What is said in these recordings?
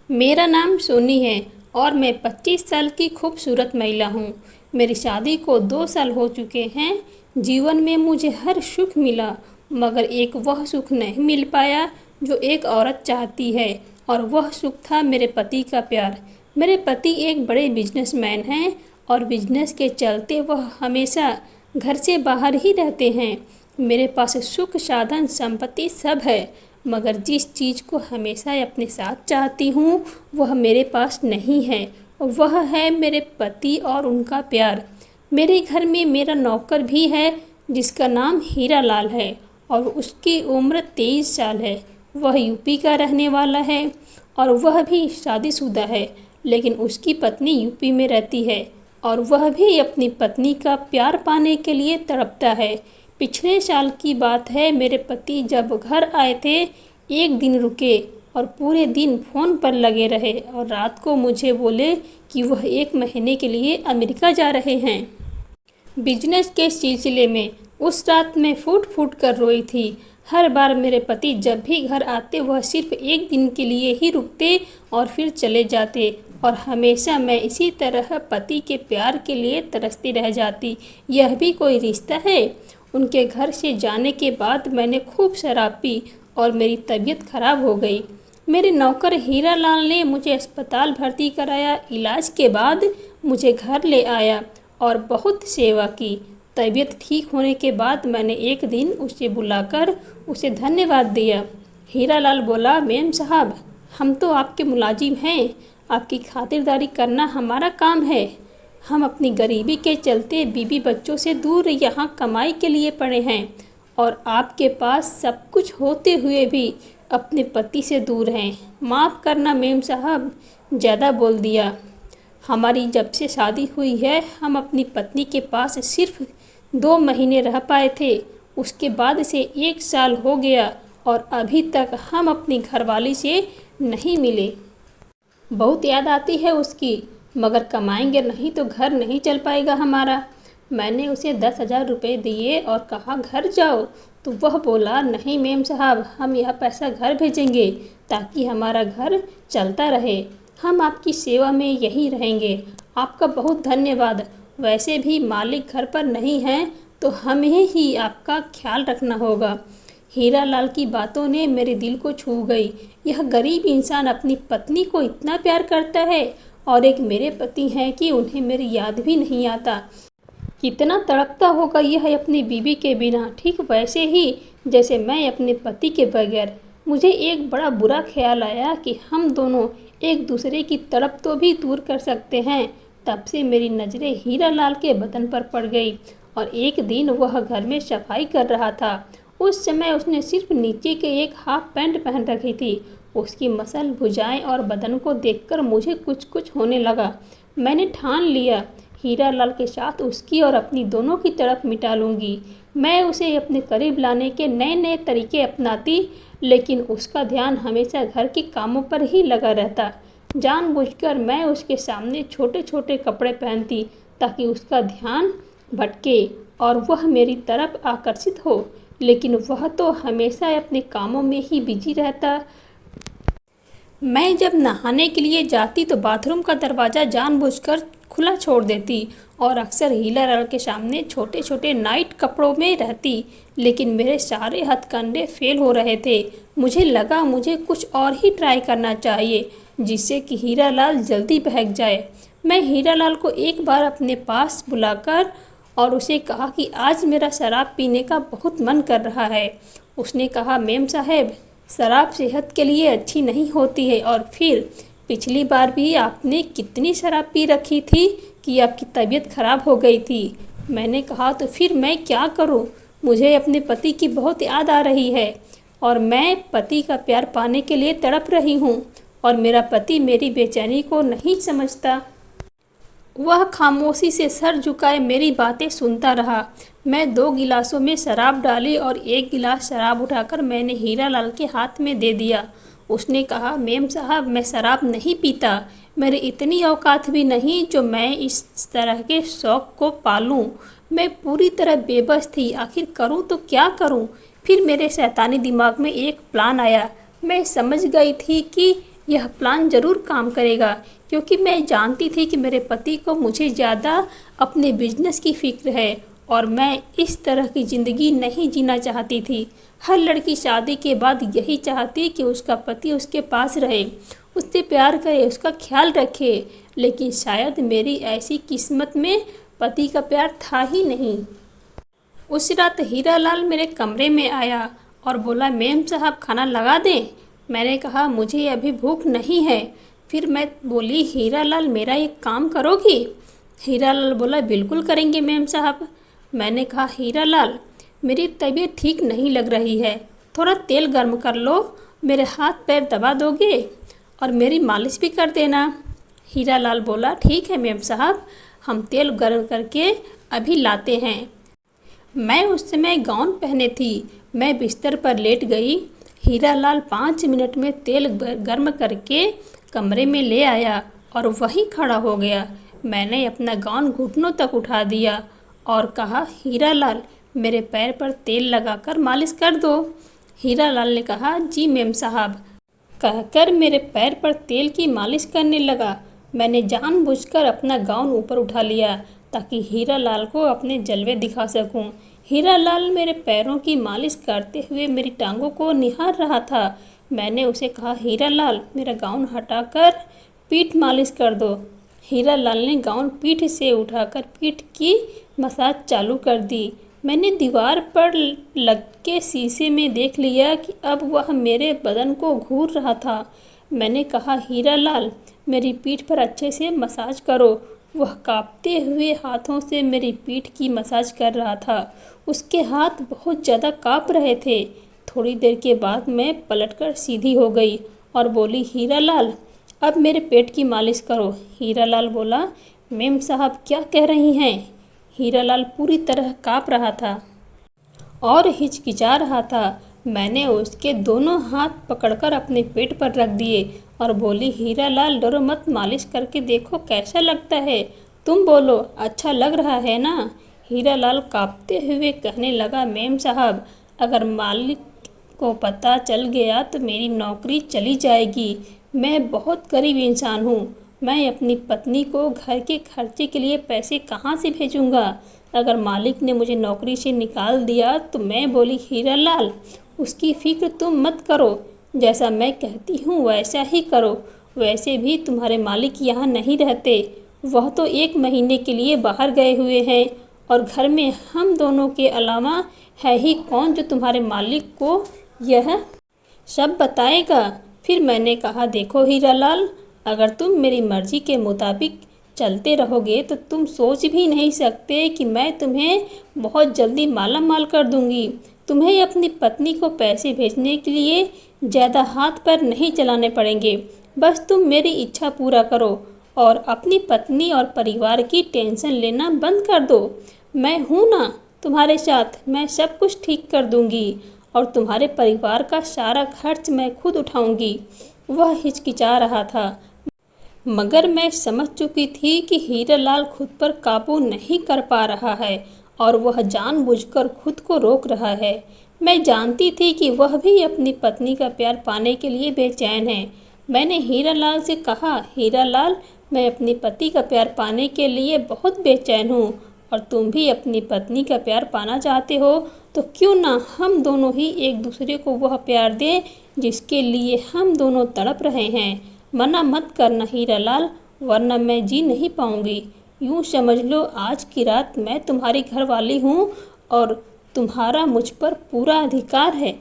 मेरा नाम सोनी है और मैं 25 साल की खूबसूरत महिला हूँ। मेरी शादी को 2 साल हो चुके हैं। जीवन में मुझे हर सुख मिला, मगर एक वह सुख नहीं मिल पाया जो एक औरत चाहती है, और वह सुख था मेरे पति का प्यार। मेरे पति एक बड़े बिजनेसमैन हैं और बिजनेस के चलते वह हमेशा घर से बाहर ही रहते हैं। मेरे पास सुख, साधन, संपत्ति सब है, मगर जिस चीज़ को हमेशा अपने साथ चाहती हूँ वह मेरे पास नहीं है। वह है मेरे पति और उनका प्यार। मेरे घर में मेरा नौकर भी है जिसका नाम हीरा लाल है और उसकी उम्र 23 साल है। वह यूपी का रहने वाला है और वह भी शादीशुदा है, लेकिन उसकी पत्नी यूपी में रहती है और वह भी अपनी पत्नी का प्यार पाने के लिए तड़पता है। पिछले साल की बात है, मेरे पति जब घर आए थे, एक दिन रुके और पूरे दिन फ़ोन पर लगे रहे और रात को मुझे बोले कि वह 1 महीने के लिए अमेरिका जा रहे हैं बिजनेस के सिलसिले में। उस रात मैं फूट फूट कर रोई थी। हर बार मेरे पति जब भी घर आते वह सिर्फ 1 दिन के लिए ही रुकते और फिर चले जाते, और हमेशा मैं इसी तरह पति के प्यार के लिए तरसती रह जाती। यह भी कोई रिश्ता है? उनके घर से जाने के बाद मैंने खूब शराब पी और मेरी तबीयत खराब हो गई। मेरे नौकर हीरा लाल ने मुझे अस्पताल भर्ती कराया। इलाज के बाद मुझे घर ले आया और बहुत सेवा की। तबीयत ठीक होने के बाद मैंने एक दिन उसे बुलाकर उसे धन्यवाद दिया। हीरा लाल बोला, मेम साहब, हम तो आपके मुलाजिम हैं, आपकी खातिरदारी करना हमारा काम है। हम अपनी गरीबी के चलते बीवी बच्चों से दूर यहाँ कमाई के लिए पड़े हैं, और आपके पास सब कुछ होते हुए भी अपने पति से दूर हैं। माफ़ करना मेम साहब, ज़्यादा बोल दिया। हमारी जब से शादी हुई है, हम अपनी पत्नी के पास सिर्फ 2 महीने रह पाए थे। उसके बाद से 1 साल हो गया और अभी तक हम अपनी घरवाली से नहीं मिले। बहुत याद आती है उसकी, मगर कमाएंगे नहीं तो घर नहीं चल पाएगा हमारा। मैंने उसे 10,000 रुपये दिए और कहा घर जाओ, तो वह बोला, नहीं मेम साहब, हम यह पैसा घर भेजेंगे ताकि हमारा घर चलता रहे। हम आपकी सेवा में यहीं रहेंगे। आपका बहुत धन्यवाद। वैसे भी मालिक घर पर नहीं हैं, तो हमें ही आपका ख्याल रखना होगा। हीरा लाल की बातों ने मेरे दिल को छू गई। यह गरीब इंसान अपनी पत्नी को इतना प्यार करता है, और एक मेरे पति हैं कि उन्हें मेरी याद भी नहीं आता। कितना तड़पता होगा यह अपनी बीवी के बिना, ठीक वैसे ही जैसे मैं अपने पति के बगैर। मुझे एक बड़ा बुरा ख्याल आया कि हम दोनों एक दूसरे की तड़प तो भी दूर कर सकते हैं। तब से मेरी नज़रें हीरा लाल के बदन पर पड़ गई, और एक दिन वह घर में सफाई कर रहा था। उस समय उसने सिर्फ नीचे के एक हाफ पैंट पहन रखी थी। उसकी मसल, भुजाएं और बदन को देखकर मुझे कुछ कुछ होने लगा। मैंने ठान लिया, हीरा लाल के साथ उसकी और अपनी दोनों की तड़प मिटा लूँगी। मैं उसे अपने करीब लाने के नए नए तरीके अपनाती, लेकिन उसका ध्यान हमेशा घर के कामों पर ही लगा रहता। जानबूझकर मैं उसके सामने छोटे छोटे कपड़े पहनती ताकि उसका ध्यान भटके और वह मेरी तरफ आकर्षित हो, लेकिन वह तो हमेशा अपने कामों में ही बिजी रहता। मैं जब नहाने के लिए जाती तो बाथरूम का दरवाज़ा जानबूझकर खुला छोड़ देती और अक्सर हीरा लाल के सामने छोटे छोटे नाइट कपड़ों में रहती, लेकिन मेरे सारे हथकंडे फेल हो रहे थे। मुझे लगा मुझे कुछ और ही ट्राई करना चाहिए जिससे कि हीरा लाल जल्दी बहक जाए। मैं हीरा लाल को एक बार अपने पास बुलाकर और उसे कहा कि आज मेरा शराब पीने का बहुत मन कर रहा है। उसने कहा, मेम साहब, शराब सेहत के लिए अच्छी नहीं होती है, और फिर पिछली बार भी आपने कितनी शराब पी रखी थी कि आपकी तबीयत खराब हो गई थी। मैंने कहा, तो फिर मैं क्या करूं? मुझे अपने पति की बहुत याद आ रही है और मैं पति का प्यार पाने के लिए तड़प रही हूं, और मेरा पति मेरी बेचैनी को नहीं समझता। वह खामोशी से सर झुकाए मेरी बातें सुनता रहा। मैं 2 गिलासों में शराब डाली और 1 गिलास शराब उठाकर मैंने हीरा लाल के हाथ में दे दिया। उसने कहा, मेम साहब, मैं शराब नहीं पीता। मेरी इतनी औकात भी नहीं जो मैं इस तरह के शौक़ को पालूं। मैं पूरी तरह बेबस थी। आखिर करूं तो क्या करूं? फिर मेरे शैतानी दिमाग में एक प्लान आया। मैं समझ गई थी कि यह प्लान ज़रूर काम करेगा, क्योंकि मैं जानती थी कि मेरे पति को मुझे ज़्यादा अपने बिजनेस की फ़िक्र है और मैं इस तरह की ज़िंदगी नहीं जीना चाहती थी। हर लड़की शादी के बाद यही चाहती कि उसका पति उसके पास रहे, उससे प्यार करे, उसका ख्याल रखे, लेकिन शायद मेरी ऐसी किस्मत में पति का प्यार था ही नहीं। उस रात हीरालाल मेरे कमरे में आया और बोला, मेम साहब खाना लगा दें? मैंने कहा, मुझे अभी भूख नहीं है। फिर मैं बोली, हीरालाल मेरा एक काम करोगी? हीरालाल बोला, बिल्कुल करेंगे मेम साहब। मैंने कहा, हीरालाल मेरी तबीयत ठीक नहीं लग रही है, थोड़ा तेल गर्म कर लो, मेरे हाथ पैर दबा दोगे और मेरी मालिश भी कर देना। हीरालाल बोला, ठीक है मेम साहब, हम तेल गर्म करके अभी लाते हैं। मैं उस समय गाउन पहने थी। मैं बिस्तर पर लेट गई। हीरालाल 5 मिनट में तेल गर्म करके कमरे में ले आया और वहीं खड़ा हो गया। मैंने अपना गाउन घुटनों तक उठा दिया और कहा, हीरालाल मेरे पैर पर तेल लगाकर मालिश कर दो। हीरालाल ने कहा, जी मेम साहब, कहकर मेरे पैर पर तेल की मालिश करने लगा। मैंने जानबूझकर अपना गाउन ऊपर उठा लिया ताकि हीरालाल को अपने जलवे दिखा सकूं। हीरालाल मेरे पैरों की मालिश करते हुए मेरी टांगों को निहार रहा था। मैंने उसे कहा, हीरालाल मेरा गाउन हटाकर पीठ मालिश कर दो। हीरालाल ने गाउन पीठ से उठाकर पीठ की मसाज चालू कर दी। मैंने दीवार पर लग के शीशे में देख लिया कि अब वह मेरे बदन को घूर रहा था। मैंने कहा, हीरालाल मेरी पीठ पर अच्छे से मसाज करो। वह कांपते हुए हाथों से मेरी पीठ की मसाज कर रहा था। उसके हाथ बहुत ज़्यादा कांप रहे थे। थोड़ी देर के बाद मैं पलटकर सीधी हो गई और बोली, हीरालाल अब मेरे पेट की मालिश करो। हीरालाल बोला, मेम साहब क्या कह रही हैं? हीरालाल पूरी तरह काँप रहा था और हिचकिचा रहा था। मैंने उसके दोनों हाथ पकड़कर अपने पेट पर रख दिए और बोली, हीरालाल डरो मत, मालिश करके देखो कैसा लगता है। तुम बोलो, अच्छा लग रहा है ना? हीरालाल काँपते हुए कहने लगा, मेम साहब अगर मालिक को पता चल गया तो मेरी नौकरी चली जाएगी। मैं बहुत गरीब इंसान हूँ। मैं अपनी पत्नी को घर के खर्चे के लिए पैसे कहाँ से भेजूँगा? अगर मालिक ने मुझे नौकरी से निकाल दिया तो मैं बोली, हीरालाल उसकी फिक्र तुम मत करो, जैसा मैं कहती हूँ वैसा ही करो। वैसे भी तुम्हारे मालिक यहाँ नहीं रहते, वह तो 1 महीने के लिए बाहर गए हुए हैं और घर में हम दोनों के अलावा है ही कौन जो तुम्हारे मालिक को यह सब बताएगा। फिर मैंने कहा, देखो हीरालाल, अगर तुम मेरी मर्जी के मुताबिक चलते रहोगे तो तुम सोच भी नहीं सकते कि मैं तुम्हें बहुत जल्दी माला माल कर दूंगी। तुम्हें अपनी पत्नी को पैसे भेजने के लिए ज़्यादा हाथ पैर नहीं चलाने पड़ेंगे। बस तुम मेरी इच्छा पूरा करो और अपनी पत्नी और परिवार की टेंशन लेना बंद कर दो। मैं हूँ ना तुम्हारे साथ, मैं सब कुछ ठीक कर दूंगी और तुम्हारे परिवार का सारा खर्च मैं खुद उठाऊंगी। वह हिचकिचा रहा था, मगर मैं समझ चुकी थी कि हीरालाल खुद पर काबू नहीं कर पा रहा है और वह जानबूझकर खुद को रोक रहा है। मैं जानती थी कि वह भी अपनी पत्नी का प्यार पाने के लिए बेचैन है। मैंने हीरालाल से कहा, हीरालाल मैं अपनी पति का प्यार पाने के लिए बहुत बेचैन हूँ और तुम भी अपनी पत्नी का प्यार पाना चाहते हो, तो क्यों ना हम दोनों ही एक दूसरे को वह प्यार दें जिसके लिए हम दोनों तड़प रहे हैं। मना मत करना हीरालाल, वरना मैं जी नहीं पाऊंगी। यूँ समझ लो आज की रात मैं तुम्हारी घरवाली हूँ और तुम्हारा मुझ पर पूरा अधिकार है।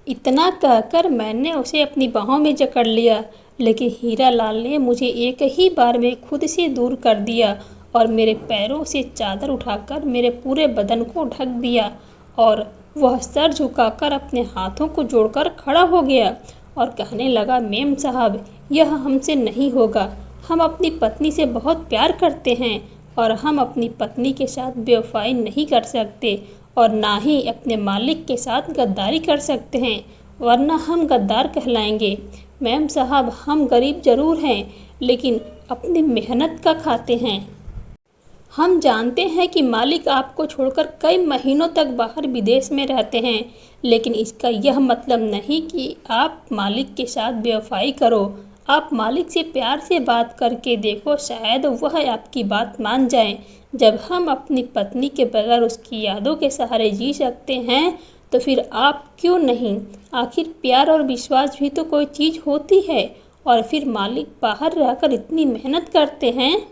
इतना कहकर मैंने उसे अपनी बाहों में जकड़ लिया, लेकिन हीरालाल ने मुझे एक ही बार में खुद से दूर कर दिया और मेरे पैरों से चादर उठाकर मेरे पूरे बदन को ढक दिया और वह सर झुकाकर अपने हाथों को जोड़कर खड़ा हो गया और कहने लगा, मेम साहब यह हमसे नहीं होगा। हम अपनी पत्नी से बहुत प्यार करते हैं और हम अपनी पत्नी के साथ बेवफाई नहीं कर सकते और ना ही अपने मालिक के साथ गद्दारी कर सकते हैं, वरना हम गद्दार कहलाएंगे। मैम साहब हम गरीब ज़रूर हैं लेकिन अपनी मेहनत का खाते हैं। हम जानते हैं कि मालिक आपको छोड़कर कई महीनों तक बाहर विदेश में रहते हैं, लेकिन इसका यह मतलब नहीं कि आप मालिक के साथ बेवफाई करो। आप मालिक से प्यार से बात करके देखो, शायद वह आपकी बात मान जाए। जब हम अपनी पत्नी के बगैर उसकी यादों के सहारे जी सकते हैं तो फिर आप क्यों नहीं। आखिर प्यार और विश्वास भी तो कोई चीज़ होती है। और फिर मालिक बाहर रहकर इतनी मेहनत करते हैं,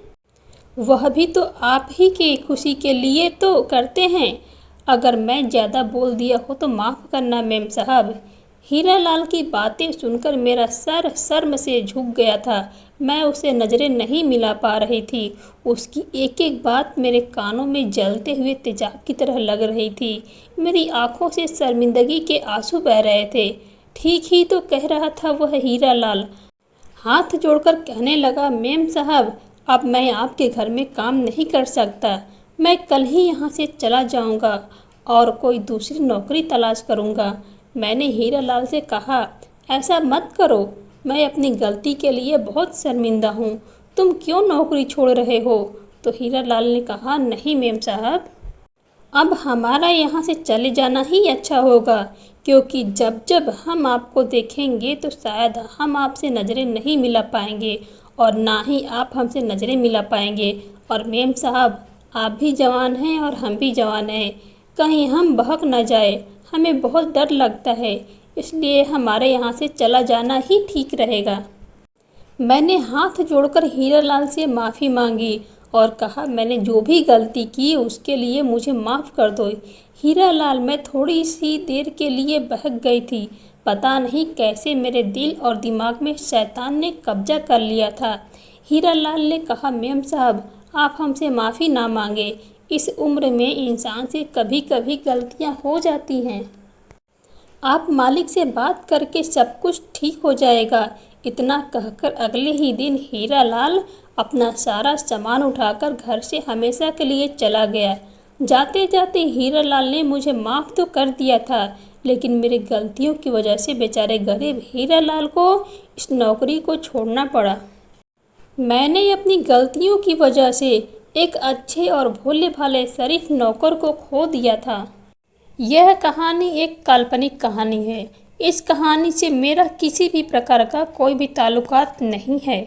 वह भी तो आप ही की खुशी के लिए तो करते हैं। अगर मैं ज़्यादा बोल दिया हो तो माफ़ करना मेम साहब। हीरालाल की बातें सुनकर मेरा सर शर्म से झुक गया था। मैं उसे नज़रें नहीं मिला पा रही थी। उसकी एक एक बात मेरे कानों में जलते हुए तेजाब की तरह लग रही थी। मेरी आंखों से शर्मिंदगी के आंसू बह रहे थे। ठीक ही तो कह रहा था वह हीरालाल। हाथ जोड़कर कहने लगा, मेम साहब अब मैं आपके घर में काम नहीं कर सकता। मैं कल ही यहाँ से चला जाऊँगा और कोई दूसरी नौकरी तलाश करूँगा। मैंने हीरालाल से कहा, ऐसा मत करो, मैं अपनी गलती के लिए बहुत शर्मिंदा हूँ। तुम क्यों नौकरी छोड़ रहे हो? तो हीरालाल ने कहा, नहीं मेम साहब, अब हमारा यहाँ से चले जाना ही अच्छा होगा, क्योंकि जब जब हम आपको देखेंगे तो शायद हम आपसे नज़रें नहीं मिला पाएंगे और ना ही आप हमसे नज़रें मिला पाएंगे। और मेम साहब आप भी जवान हैं और हम भी जवान हैं, कहीं हम बहक न जाए, हमें बहुत डर लगता है, इसलिए हमारे यहाँ से चला जाना ही ठीक रहेगा। मैंने हाथ जोड़कर हीरालाल से माफ़ी मांगी और कहा, मैंने जो भी गलती की उसके लिए मुझे माफ़ कर दो। हीरालाल, मैं थोड़ी सी देर के लिए बहक गई थी। पता नहीं कैसे मेरे दिल और दिमाग में शैतान ने कब्जा कर लिया था। हीरालाल ने कहा, मेम साहब आप हमसे माफ़ी ना मांगे। इस उम्र में इंसान से कभी कभी गलतियाँ हो जाती हैं। आप मालिक से बात करके सब कुछ ठीक हो जाएगा। इतना कहकर अगले ही दिन हीरालाल अपना सारा सामान उठाकर घर से हमेशा के लिए चला गया। जाते जाते हीरालाल ने मुझे माफ़ तो कर दिया था, लेकिन मेरी गलतियों की वजह से बेचारे गरीब हीरालाल को इस नौकरी को छोड़ना पड़ा। मैंने अपनी गलतियों की वजह से एक अच्छे और भोले भाले शरीफ नौकर को खो दिया था। यह कहानी एक काल्पनिक कहानी है। इस कहानी से मेरा किसी भी प्रकार का कोई भी ताल्लुकात नहीं है।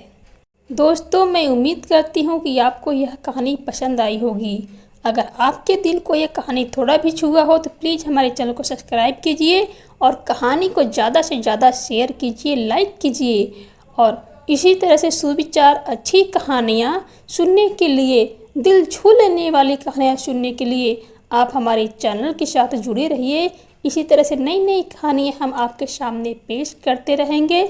दोस्तों, मैं उम्मीद करती हूँ कि आपको यह कहानी पसंद आई होगी। अगर आपके दिल को यह कहानी थोड़ा भी छुआ हो तो प्लीज़ हमारे चैनल को सब्सक्राइब कीजिए और कहानी को ज़्यादा से ज़्यादा शेयर कीजिए, लाइक कीजिए। और इसी तरह से सुविचार अच्छी कहानियाँ सुनने के लिए, दिल छू लेने वाली कहानियाँ सुनने के लिए आप हमारे चैनल के साथ जुड़े रहिए। इसी तरह से नई नई कहानियाँ हम आपके सामने पेश करते रहेंगे।